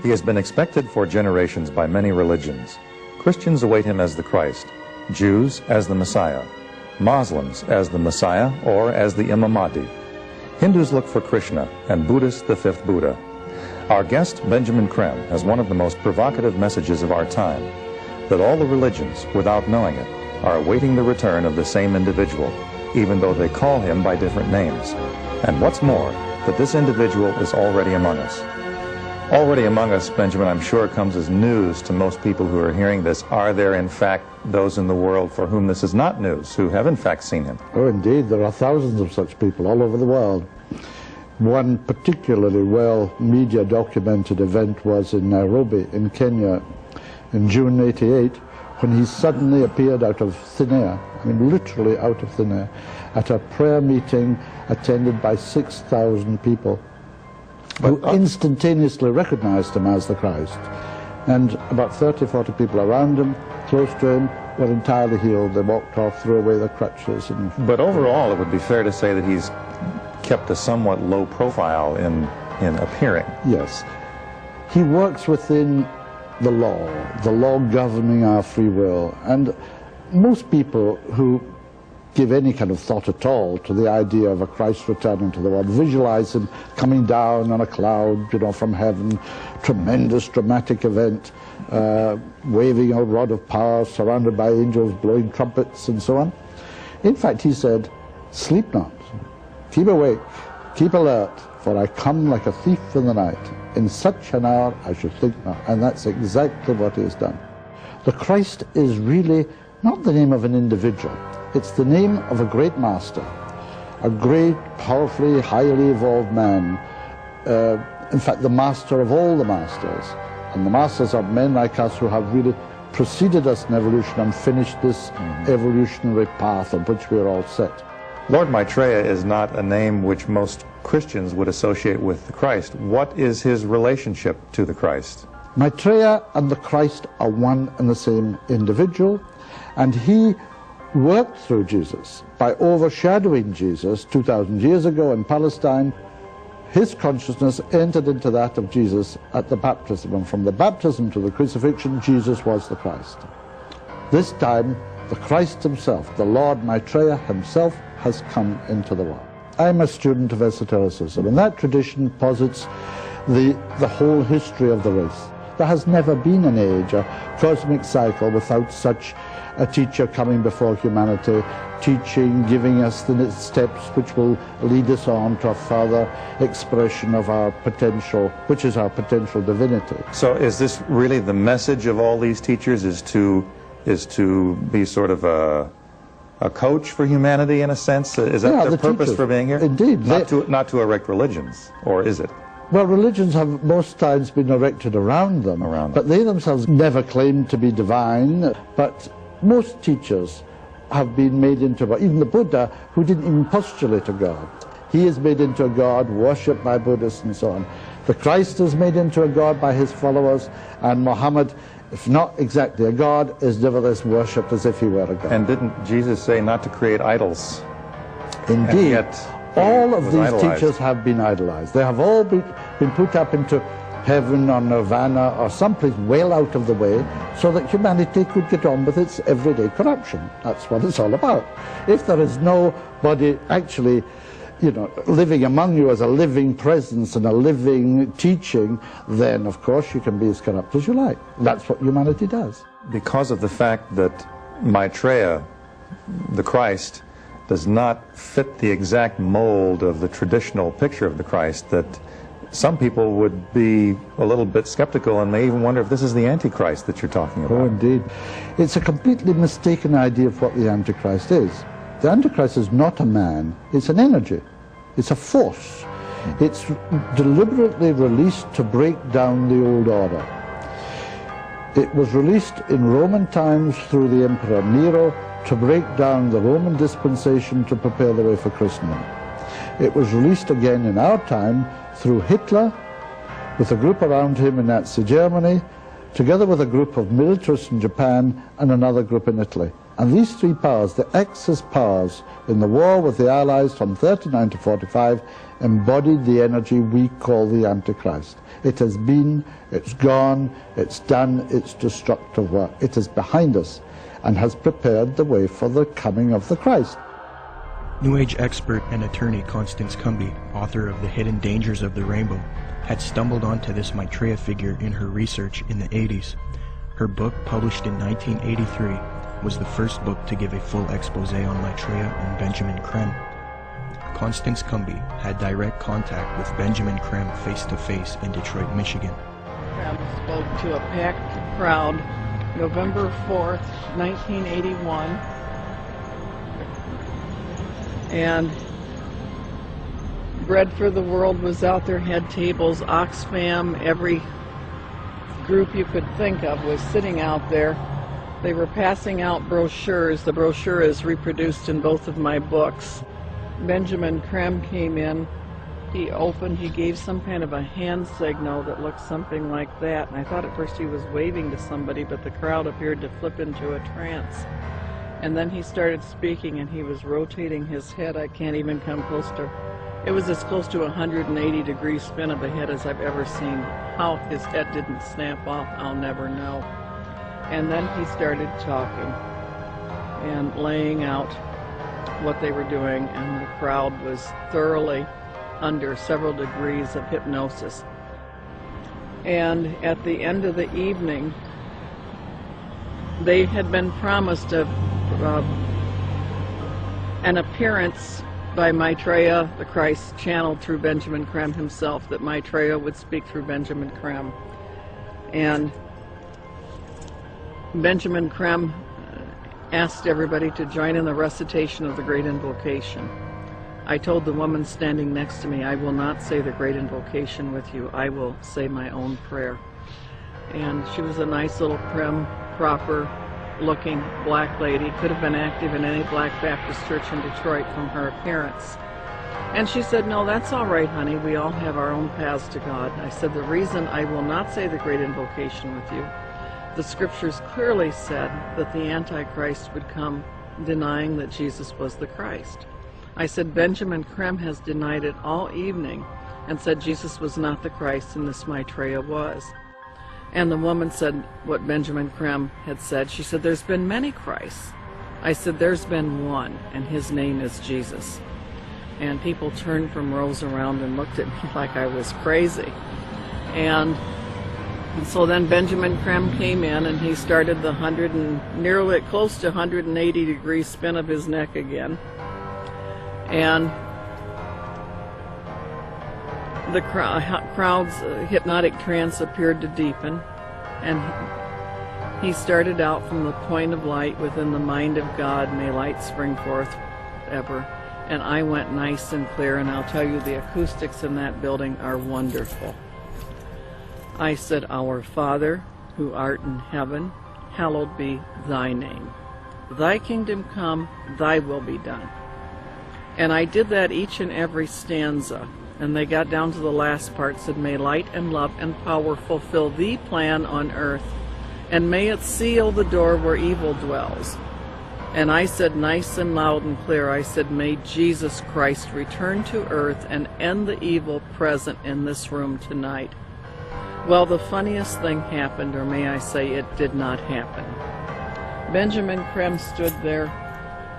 He has been expected for generations by many religions. Christians await him as the Christ, Jews as the Messiah, Muslims as the Messiah or as the Imam Mahdi. Hindus look for Krishna, and Buddhists the fifth Buddha. Our guest, Benjamin Creme, has one of the most provocative messages of our time, that all the religions, without knowing it, are awaiting the return of the same individual, even though they call him by different names. And what's more, that this individual is already among us. Already among us, Benjamin, I'm sure comes as news to most people who are hearing this. Are there, in fact, those in the world for whom this is not news, who have in fact seen him? Oh, indeed. There are thousands of such people all over the world. One particularly well media documented event was in Nairobi, in Kenya, in June '88, when he suddenly appeared out of thin air, I mean literally out of thin air, at a prayer meeting attended by 6,000 people, who instantaneously recognized him as the Christ. And about 30, 40 people around him, close to him, were entirely healed. They walked off, threw away their crutches. But overall, it would be fair to say that he's kept a somewhat low profile in appearing. Yes. He works within the law governing our free will. And most people who give any kind of thought at all to the idea of a Christ returning to the world visualize him coming down on a cloud, from heaven, tremendous dramatic event, waving a rod of power, surrounded by angels blowing trumpets and so on. In fact, he said, "Sleep not, keep awake, keep alert, for I come like a thief in the night. In such an hour I should think not." And that's exactly what he has done. The Christ is really not the name of an individual. It's the name of a great master, a great, powerfully, highly evolved man. In fact, the master of all the masters. And the masters are men like us who have really preceded us in evolution and finished this evolutionary path on which we are all set. Lord Maitreya is not a name which most Christians would associate with the Christ. What is his relationship to the Christ? Maitreya and the Christ are one and the same individual, and he worked through Jesus by overshadowing Jesus 2,000 years ago in Palestine. His consciousness entered into that of Jesus at the baptism, and from the baptism to the crucifixion, Jesus was the Christ. This time, the Christ himself, the Lord Maitreya himself, has come into the world. I'm a student of esotericism, and that tradition posits the whole history of the race. There has never been an age, a cosmic cycle, without such a teacher coming before humanity, teaching, giving us the steps which will lead us on to a further expression of our potential, which is our potential divinity. So is this really the message of all these teachers, is to be sort of a coach for humanity in a sense? Is that their purpose teachers, for being here? Indeed. Not to erect religions, or is it? Well, religions have most times been erected around them. But they themselves never claimed to be divine. But most teachers have been made into, even the Buddha, who didn't even postulate a God. He is made into a God, worshipped by Buddhists and so on. The Christ is made into a God by his followers, and Muhammad, if not exactly a God, is nevertheless worshipped as if he were a God. And didn't Jesus say not to create idols? Indeed. All of these teachers have been idolized. They have all been put up into heaven or nirvana or someplace well out of the way so that humanity could get on with its everyday corruption. That's what it's all about. If there is nobody actually, living among you as a living presence and a living teaching, then of course you can be as corrupt as you like. That's what humanity does. Because of the fact that Maitreya, the Christ, does not fit the exact mold of the traditional picture of the Christ, that some people would be a little bit skeptical and may even wonder if this is the Antichrist that you're talking about. Oh, indeed. It's a completely mistaken idea of what the Antichrist is. The Antichrist is not a man, it's an energy. It's a force. It's deliberately released to break down the old order. It was released in Roman times through the Emperor Nero to break down the Roman dispensation to prepare the way for Christendom. It was released again in our time through Hitler, with a group around him in Nazi Germany, together with a group of militarists in Japan and another group in Italy. And these three powers, the Axis powers in the war with the Allies from 39 to 45, embodied the energy we call the Antichrist. It has been, it's gone, it's done its destructive work. It is behind us and has prepared the way for the coming of the Christ. New Age expert and attorney Constance Cumby, author of The Hidden Dangers of the Rainbow, had stumbled onto this Maitreya figure in her research in the 80s. Her book, published in 1983, was the first book to give a full expose on Maitreya and Benjamin Creme. Constance Cumby had direct contact with Benjamin Creme face-to-face in Detroit, Michigan. Creme spoke to a packed crowd November 4th, 1981, and Bread for the World was out there, had tables, Oxfam, every group you could think of was sitting out there. They were passing out brochures. The brochure is reproduced in both of my books. Benjamin Creme came in. He opened, he gave some kind of a hand signal that looked something like that. And I thought at first he was waving to somebody, but the crowd appeared to flip into a trance. And then he started speaking, and he was rotating his head. I can't even come close to, it was as close to a 180-degree spin of the head as I've ever seen. How his head didn't snap off, I'll never know. And then he started talking and laying out what they were doing, and the crowd was thoroughly under several degrees of hypnosis. And at the end of the evening, they had been promised an appearance by Maitreya the Christ, channeled through Benjamin Creme himself, that Maitreya would speak through Benjamin Creme. And Benjamin Creme asked everybody to join in the recitation of the Great Invocation. I told the woman standing next to me, I will not say the Great Invocation with you, I will say my own prayer. And she was a nice little prim, proper looking black lady, could have been active in any Black Baptist church in Detroit from her appearance. And she said, no, that's all right, honey, we all have our own paths to God. I said, the reason I will not say the Great Invocation with you, the scriptures clearly said that the Antichrist would come denying that Jesus was the Christ. I said, Benjamin Creme has denied it all evening and said Jesus was not the Christ and this Maitreya was. And the woman said what Benjamin Creme had said. She said, there's been many Christs. I said, there's been one, and his name is Jesus. And people turned from rows around and looked at me like I was crazy. And so then Benjamin Creme came in, and he started the nearly close to 180-degree spin of his neck again. And the crowd's hypnotic trance appeared to deepen, and he started out from the point of light within the mind of God, may light spring forth ever. And I went nice and clear, and I'll tell you, the acoustics in that building are wonderful. I said, Our Father, who art in heaven, hallowed be thy name. Thy kingdom come, thy will be done. And I did that each and every stanza. And they got down to the last part, said, may light and love and power fulfill the plan on earth, and may it seal the door where evil dwells. And I said nice and loud and clear, I said, may Jesus Christ return to earth and end the evil present in this room tonight. Well, the funniest thing happened, or may I say it did not happen. Benjamin Creme stood there.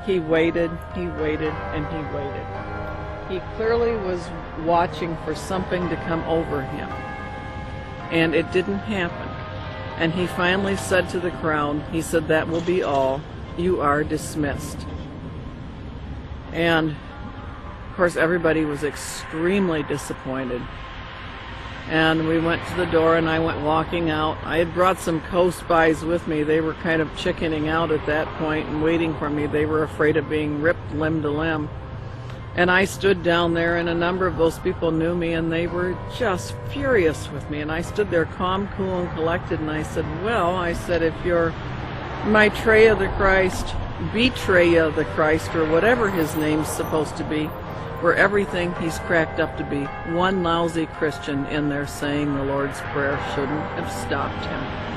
He waited, and he waited. He clearly was watching for something to come over him, and it didn't happen. And he finally said to the crowd, he said, that will be all. You are dismissed. And of course everybody was extremely disappointed. And we went to the door, and I went walking out. I had brought some co-spies with me. They were kind of chickening out at that point and waiting for me. They were afraid of being ripped limb to limb. And I stood down there, and a number of those people knew me, and they were just furious with me. And I stood there calm, cool, and collected, and I said, well, I said, if you're Maitreya the Christ, Betreya the Christ, or whatever his name's supposed to be, were everything he's cracked up to be, one lousy Christian in there saying the Lord's Prayer shouldn't have stopped him.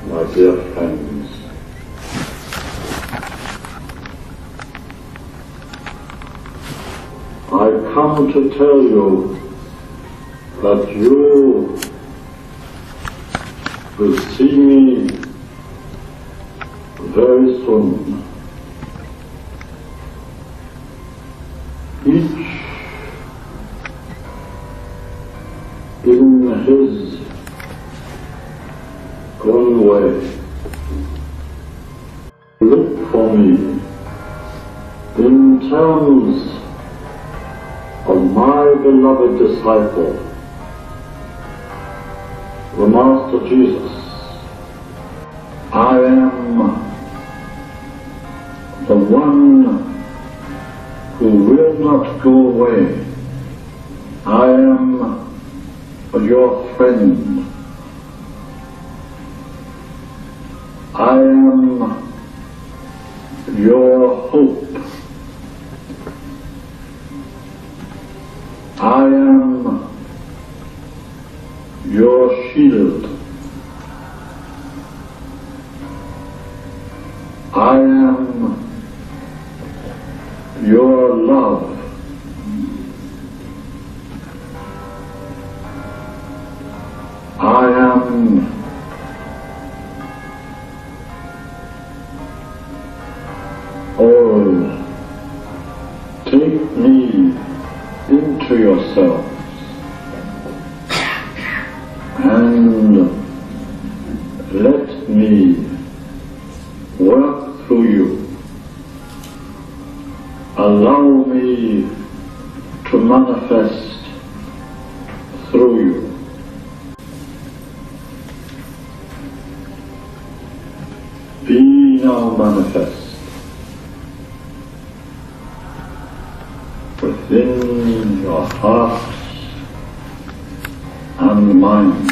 my dear friends, I come to tell you that you will see me very soon. Each in his own way. Look for me in terms of my beloved disciple, the Master Jesus. I am the one who will not go away. I am your friend. I am your hope. I am your shield. I am your love. I am all. Take me into yourselves and let me work through you. Allow me to manifest through you. Be now manifest within your hearts and minds.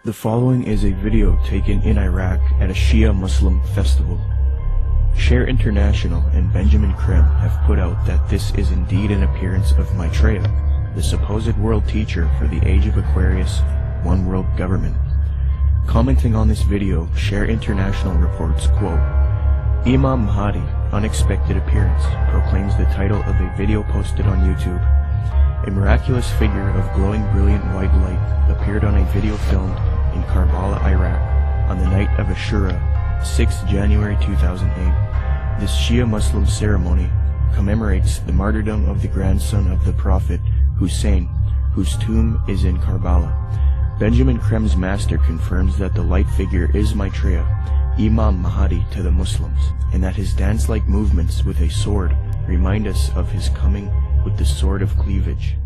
The following is a video taken in Iraq at a Shia Muslim festival. Share International and Benjamin Creme have put out that this is indeed an appearance of Maitreya, the supposed world teacher for the age of Aquarius, one world government. Commenting on this video, Share International reports, quote, Imam Mahdi, unexpected appearance, proclaims the title of a video posted on YouTube. A miraculous figure of glowing brilliant white light appeared on a video filmed in Karbala, Iraq, on the night of Ashura, 6 January 2008. This Shia Muslim ceremony commemorates the martyrdom of the grandson of the Prophet, Hussein, whose tomb is in Karbala. Benjamin Creme's master confirms that the light figure is Maitreya, Imam Mahdi to the Muslims, and that his dance-like movements with a sword remind us of his coming with the sword of cleavage.